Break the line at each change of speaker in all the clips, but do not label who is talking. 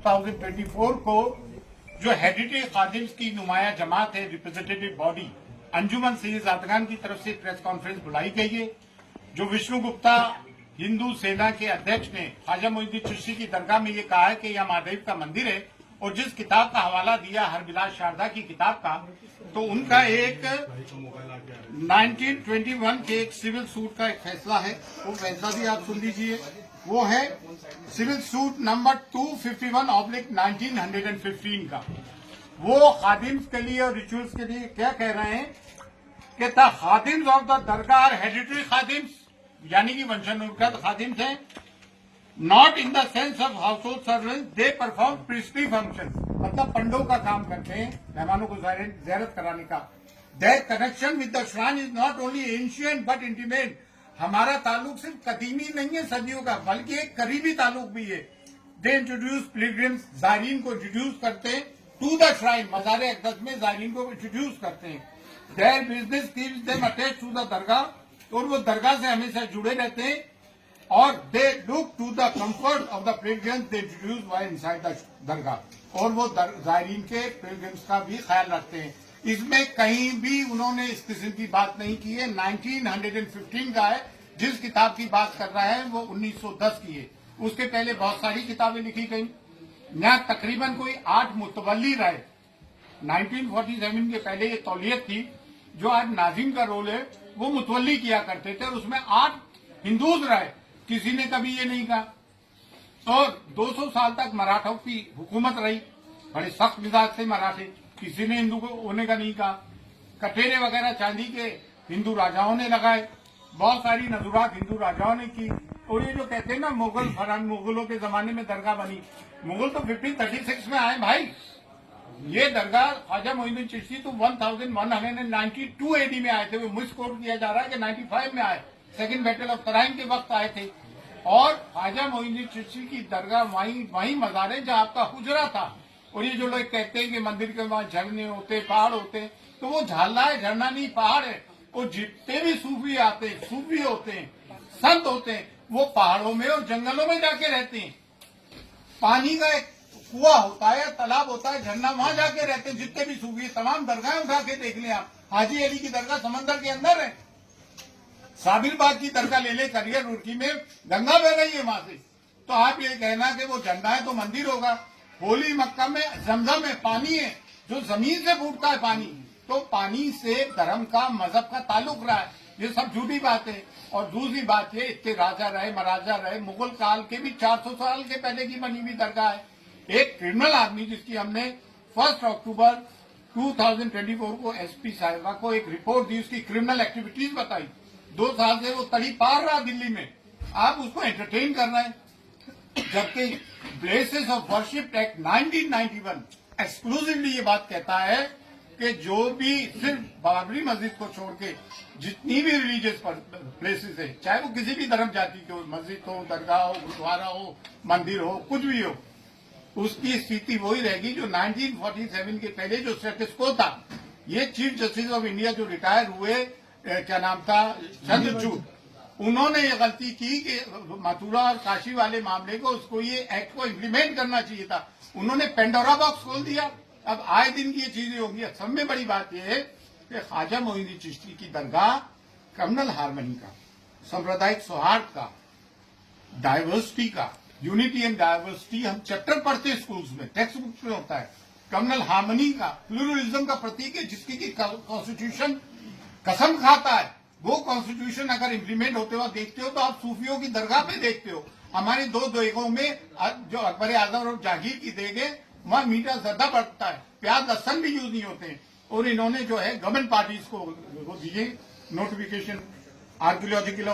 2024 को जो हेरिटेज खादिम्स की नुमाया जमात है, रिप्रेजेंटेटिव बॉडी अंजुमन सैयद ज़ादगान की तरफ से प्रेस कॉन्फ्रेंस बुलाई गई है। जो विष्णु गुप्ता हिंदू सेना के अध्यक्ष ने ख्वाजा मोइनुद्दीन चिश्ती की दरगाह में ये कहा है कि यह महादेव का मंदिर है, और जिस किताब का हवाला दिया हरबिलास शारदा की किताब का, तो उनका एक 1921 के एक सिविल सूट का एक फैसला है, वो फैसला भी आप सुन लीजिए। वो है सिविल सूट नंबर 251/1915 का। वो खादिम्स के लिए और रिचुअल्स के लिए क्या कह रहे हैं कि the Khadim's of the Dargah heritage Khadim's, यानी कि वंशानुगत खादिम्स हैं, not in the sense of house hold servant, they perform priestly function, मतलब पंडों का काम करते हैं, मेहमानों को ज़ियारत कराने का। There connection with the shrine is not only ancient but intimate, हमारा ताल्लुक सिर्फ कदीमी नहीं है सदियों का, बल्कि एक करीबी ताल्लुक भी है। दे इंट्रोड्यूस पिलग्रिम्स, ज़ायरीन को इंट्रोड्यूस करते हैं टू द श्राइन, मज़ार अक़दस में ज़ायरीन को इंट्रोड्यूस करते हैं। Their business keeps them attached to the dargah, और वो दरगाह से हमेशा जुड़े रहते हैं। और they look to the comfort of the pilgrims they introduce while inside the dargah, और वो ज़ायरीन के पिलग्रिम्स का भी ख्याल रखते हैं। इसमें कहीं भी उन्होंने इस किस्म की बात नहीं की है। 1915 का है, जिस किताब की बात कर रहा है वो 1910 की है। उसके पहले बहुत सारी किताबें लिखी गई। यहाँ तकरीबन कोई 8 मुतवल्ली रहे। 1947 के पहले ये तौलियत थी, जो आज नाजिम का रोल है वो मुतवल्ली किया करते थे, और उसमें 8 हिंदूज रहे। किसी ने कभी ये नहीं कहा। और 200 साल तक मराठों की हुकूमत रही, बड़े सख्त मिजाज थे मराठे, किसी ने हिंदू को होने का नहीं कहा। कटेरे वगैरह चांदी के हिंदू राजाओं ने लगाए, बहुत सारी नजुरात हिंदू राजाओं ने की। और ये जो कहते हैं ना मुगलों के जमाने में दरगाह बनी, मुगल तो 1536 में आए भाई। ये दरगाह ख्वाजा मोइनुद्दीन चिश्ती तो 1192 AD में आए थे। वो मिसकोट किया जा रहा है कि 95 में आए, सेकंड बैटल ऑफ तराइन के वक्त आए थे। और ख्वाजा मोइनुद्दीन चिश्ती की दरगाह वहीं मज़ार है जहाँ आपका हुजरा था। और ये जो लोग कहते हैं कि मंदिर के वहां झरने होते, पहाड़ होते, तो वो झाला है, झरना नहीं, पहाड़ है। और जितने भी सूफी आते हैं, सूफी होते हैं, संत होते हैं, वो पहाड़ों में और जंगलों में जाके रहते हैं। पानी का एक कुआं होता है, तालाब होता है, झरना, वहां जाके रहते हैं जितने भी सूफी। तमाम दरगाहें उठा के देख लें आप। हाजी अली की दरगाह समंदर के अंदर है। साबिर बाग की दरगाह ले ले, करियर रुड़की में गंगा बह रही है वहां से। तो आप ये कहना कि वो झंडा है तो मंदिर होगा। होली मक्का में जमजम है, पानी है जो जमीन से फूटता है पानी, तो पानी से धर्म का, मजहब का ताल्लुक रहा है। ये सब झूठी बात है। और दूसरी बात ये, इतने राजा रहे, महाराजा रहे, मुगल काल के भी 400 साल के पहले की बनी हुई दरगाह है। एक क्रिमिनल आदमी जिसकी हमने 1 अक्टूबर 2024 को SP साहिबा को एक रिपोर्ट दी, उसकी क्रिमिनल एक्टिविटीज बताई। 2 साल से वो तड़ी पार रहा दिल्ली में, आप उसको एंटरटेन कर रहे हैं। जबकि places of worship act 1991 exclusively ये बात कहता है कि जो भी सिर्फ बाबरी मस्जिद को छोड़ के जितनी भी रिलीजियस प्लेसेस है, चाहे वो किसी भी धर्म जाति के हो, मस्जिद हो, दरगाह हो, गुरुद्वारा हो, मंदिर हो, कुछ भी हो, उसकी स्थिति वही रहेगी जो 1947 के पहले जो स्टेटस को था। ये चीफ जस्टिस ऑफ इंडिया जो रिटायर हुए, क्या नाम था, चंद्रचूड़, उन्होंने ये गलती की कि मथुरा और काशी वाले मामले को, उसको ये एक्ट को इम्प्लीमेंट करना चाहिए था। उन्होंने पेंडोरा बॉक्स खोल दिया। अब आए दिन की ये चीजें होंगी। सब में बड़ी बात यह है कि ख्वाजा मोइनुद्दीन चिश्ती की दरगाह कम्युनल हार्मनी का, सांप्रदायिक सौहार्द का, डाइवर्सिटी का, यूनिटी एंड डाइवर्सिटी हम चैप्टर पढ़ते हैं स्कूल्स में, टेक्स्ट बुक्स में होता है। कम्युनल हार्मनी का, प्लूरलिज्म का प्रतीक है, जिसकी की कॉन्स्टिट्यूशन कसम खाता है। वो कॉन्स्टिट्यूशन अगर इम्प्लीमेंट होते हुए देखते हो तो आप सूफियों की दरगाह पे देखते हो। हमारे 2 देगों में जो अकबर आजम और जहांगीर की देग है, वहां मीठा ज्यादा बढ़ता है, प्याज लहसन भी यूज नहीं होते हैं। और इन्होंने जो है गवर्नमेंट पार्टीज को वो दिए notification, archaeological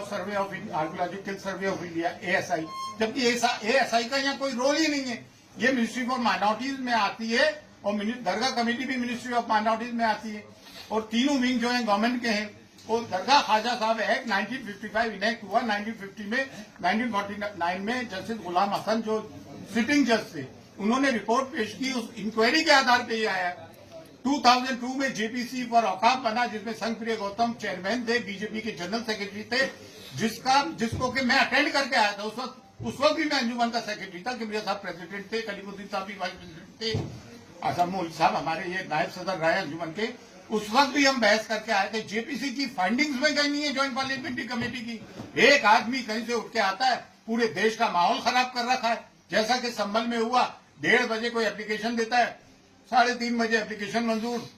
survey of India ASI, जबकि ASI का यहाँ कोई रोल ही नहीं है। ये मिनिस्ट्री फॉर माइनॉरिटीज में आती है, और दरगाह कमेटी भी मिनिस्ट्री ऑफ माइनॉरिटीज में आती है। और तीनों विंग जो है गवर्नमेंट के हैं। और दरगाह ख्वाजा साहब एक्ट 1955 इनेक्ट हुआ 1950 में। 1949 में जस्टिस गुलाम हसन जो सिटिंग जज थे, उन्होंने रिपोर्ट पेश की। उस इंक्वायरी के आधार पर ये आया। 2002 में JPC फॉर औकाफ बना, जिसमें संघप्रिय गौतम चेयरमैन थे, बीजेपी के जनरल सेक्रेटरी थे, जिसको कि मैं अटेंड करके आया था। उस वक्त उस वक्त भी मैं अंजुमन का सेक्रेटरी था, कि मेरे साहब प्रेसिडेंट थे, कलीमुद्दीन साहब भी वाइस प्रेसिडेंट थे, असम मौलवी साहब हमारे ये नायब सदर रहे अंजुमन के। उस वक्त भी हम बहस करके आए थे। जेपीसी की फाइंडिंग्स में कहीं नहीं है, ज्वाइंट पार्लियामेंट्री कमेटी की। एक आदमी कहीं से उठ के आता है, पूरे देश का माहौल खराब कर रखा है। जैसा कि संभल में हुआ, 1:30 बजे कोई एप्लीकेशन देता है, 3:30 बजे एप्लीकेशन मंजूर,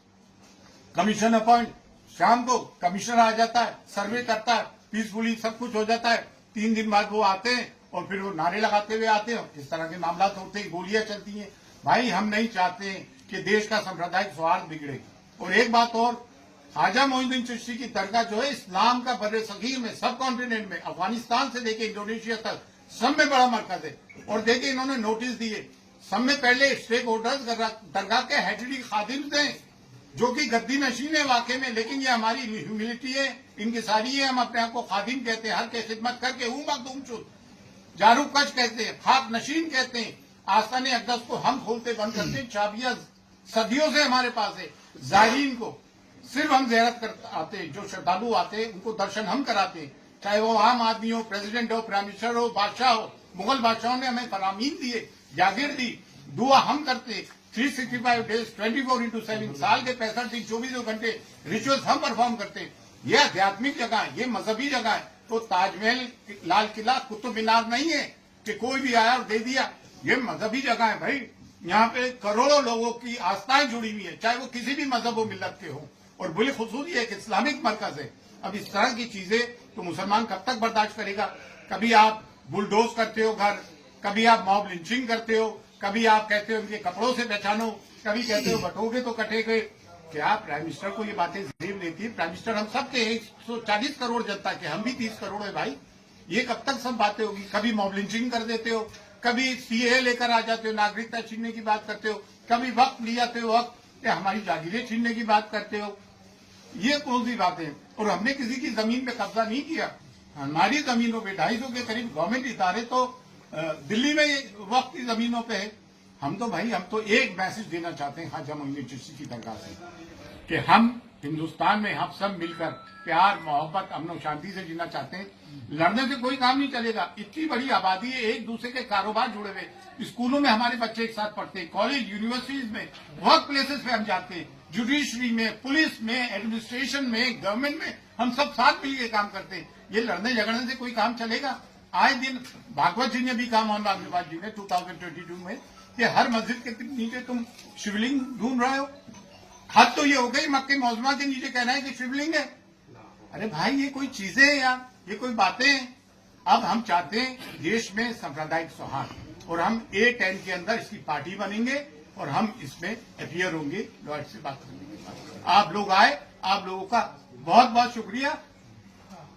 कमीशन अपॉइंट, शाम को कमिश्नर आ जाता है, सर्वे करता है, पीसफुली सब कुछ हो जाता है। 3 दिन बाद वो आते हैं और फिर वो नारे लगाते हुए आते हैं। इस तरह के मामला होते हैं, गोलियां चलती हैं। भाई हम नहीं चाहते कि देश का सांप्रदायिक सौहार्द बिगड़े। और एक बात और, ख्वाजा मोइनुद्दीन चिश्ती की दरगाह जो है इस्लाम का बर्रे सगीर में, सब कॉन्टिनेंट में, अफगानिस्तान से लेके इंडोनेशिया तक सब में बड़ा मरकज है। और देखिए इन्होंने नोटिस दिए, सब में पहले स्टेक होल्डर्स दरगाह के हेडरी खादिम्स हैं, जो कि गद्दी नशीन है वाकई में, लेकिन ये हमारी ह्यूमिलिटी है, इनकी सारी है। हम अपने आप को खादिम कहते हैं, हर के खिदमत करके हूं मखदूम शुद, जारू कच कहते हैं, खाक नशीन कहते हैं। आस्थाने अक़दस को हम खोलते बंद करते हैं, चाबियां सदियों से हमारे पास है। जायरीन को सिर्फ हम ज़ियारत कर आते हैं, जो श्रद्धालु आते हैं उनको दर्शन हम कराते हैं, चाहे वो आम आदमी हो, प्रेसिडेंट हो, प्राइम मिनिस्टर हो, बादशाह हो। मुगल बादशाहों ने हमें फरामीन दिए, जागीर दी, दुआ हम करते। 365 डेज 24/7 साल के 65 दिन 24 घंटे रिचुअल्स हम परफॉर्म करते हैं। ये आध्यात्मिक जगह है, ये मजहबी जगह है। तो ताजमहल, लाल किला, कुतुब मीनार नहीं है कि कोई भी आया और दे दिया। ये मजहबी जगह है भाई, यहाँ पे करोड़ों लोगों की आस्थाएं जुड़ी हुई है, चाहे वो किसी भी मजहब व मिल्लत के हो। और बिलखुसूस ये एक इस्लामिक मरकज है। अब इस तरह की चीजें तो मुसलमान कब तक बर्दाश्त करेगा। कभी आप बुलडोज करते हो घर, कभी आप मॉब लिंचिंग करते हो, कभी आप कहते हो उनके कपड़ों से पहचानो, कभी कहते हो बटोगे तो कटे गए। क्या प्राइम मिनिस्टर को ये बातें जेब देती है? प्राइम मिनिस्टर हम सब के 140 करोड़ जनता के, हम भी 30 करोड़ है भाई। ये कब तक सब बातें होगी? कभी मॉब लिंचिंग कर देते हो, कभी सीए लेकर आ जाते हो, नागरिकता छीनने की बात करते हो, कभी वक्त ले जाते हो, वक्त हमारी जागीरें छीनने की बात करते हो। ये कौन सी बातें? और हमने किसी की जमीन पे कब्जा नहीं किया। हमारी जमीनों पे 250 के करीब गवर्नमेंट इदारे तो दिल्ली में वक्त की जमीनों पे है। हम तो एक मैसेज देना चाहते हैं ख्वाजा मोइनुद्दीन चिश्ती की दरगाह से, कि हम हिंदुस्तान में हम सब मिलकर प्यार, मोहब्बत, अमन और शांति से जीना चाहते हैं। लड़ने से कोई काम नहीं चलेगा। इतनी बड़ी आबादी है, एक दूसरे के कारोबार जुड़े हुए। स्कूलों में हमारे बच्चे एक साथ पढ़ते हैं, कॉलेज, यूनिवर्सिटीज में, वर्क प्लेसेस पे हम जाते हैं, जुडिशरी में, पुलिस में, एडमिनिस्ट्रेशन में, गवर्नमेंट में, हम सब साथ मिलकर काम करते हैं। ये लड़ने झगड़ने से कोई काम चलेगा? आए दिन भागवत जी ने भी कहा, मोहन भागवत जी ने 2022 में, कि हर मस्जिद के नीचे तुम शिवलिंग ढूंढ रहे हो। हद तो ये हो गई, मक्के मौजमा के नीचे कहना है कि शिवलिंग है। अरे भाई ये कोई चीजें हैं यार, ये कोई बातें हैं? अब हम चाहते हैं देश में सांप्रदायिक सौहार्द, और हम A10 के अंदर इसकी पार्टी बनेंगे और हम इसमें अपियर होंगे, लॉर्ड से बात करेंगे। आप लोग आए, आप लोगों का बहुत बहुत शुक्रिया,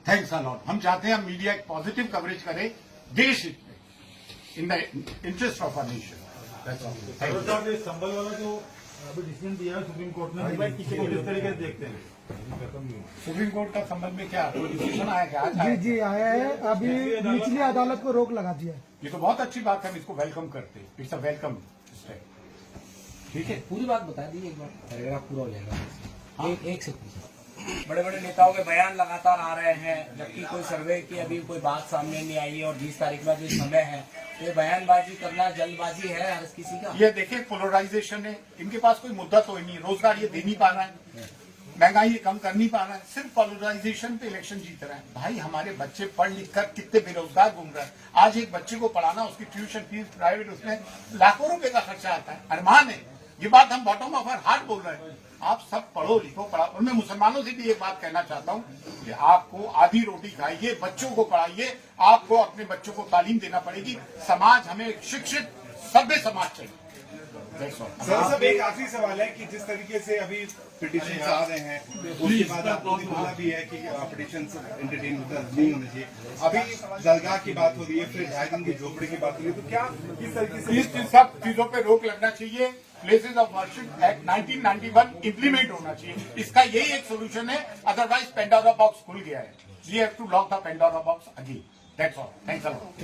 थैंक्स अ लॉट। हम चाहते हैं हम मीडिया एक पॉजिटिव कवरेज करें देश हित में, in the interest of our nation.
Sambhal वाला जो अभी डिसीजन दिया है सुप्रीम कोर्ट ने, भाई किसी को किस तरीके से देखते हैं?
सुप्रीम कोर्ट का संबंध में क्या कोई डिसीजन आया क्या?
जी आया है। अभी निचली अदालत को रोक लगा दिया है।
ये तो बहुत अच्छी बात है, हम इसको वेलकम करते हैं। It's a welcome step. ठीक है,
पूरी बात बता दी एक बार, पैराग्राफ पूरा हो जाएगा। एक से पूछा। बड़े बड़े नेताओं के बयान लगातार आ रहे हैं, जबकि कोई सर्वे की अभी कोई बात सामने नहीं आई है, और 20 तारीख में जो समय है, तो ये बयानबाजी करना जल्दबाजी है हर किसी का।
ये देखिए पोलराइजेशन है, इनके पास कोई मुद्दा तो ही नहीं, रोजगार ये दे नहीं पा रहा है, महंगाई ये कम कर नहीं पा रहा है, सिर्फ पोलराइजेशन पे इलेक्शन जीत रहा है। भाई हमारे बच्चे पढ़ लिख कर कितने बेरोजगार घूम रहे हैं। आज एक बच्चे को पढ़ाना, उसकी ट्यूशन फीस प्राइवेट, उसमें लाखों रुपए का खर्चा आता है। अरमान है, ये बात हम बॉटम ऑफ आवर हार्ट बोल रहे हैं। आप सब पढ़ो लिखो, पढ़ा। और मैं मुसलमानों से भी एक बात कहना चाहता हूँ कि आपको आधी रोटी खाइए, बच्चों को पढ़ाइए, आपको अपने बच्चों को तालीम देना पड़ेगी। समाज हमें शिक्षित सभ्य समाज चाहिए।
सर सब एक आखिरी सवाल है कि जिस तरीके से अभी पिटीशन आ रहे हैं, उसके बाद आपने बोला भी है कि पिटीशन एंटरटेन नहीं होने चाहिए। अभी दरगाह की बात हो रही है, फिर 2.5 दिन की झोपड़ी की बात हो रही है, तो क्या किस तरीके से
इस सब चीजों पे रोक लगना चाहिए। Places of worship act 1991 implement होना चाहिए। इसका यही एक सोल्यूशन है, अदरवाइज पेंडोरा बॉक्स खुल गया है। We have to lock the Pandora box again. That's all. Thanks a lot.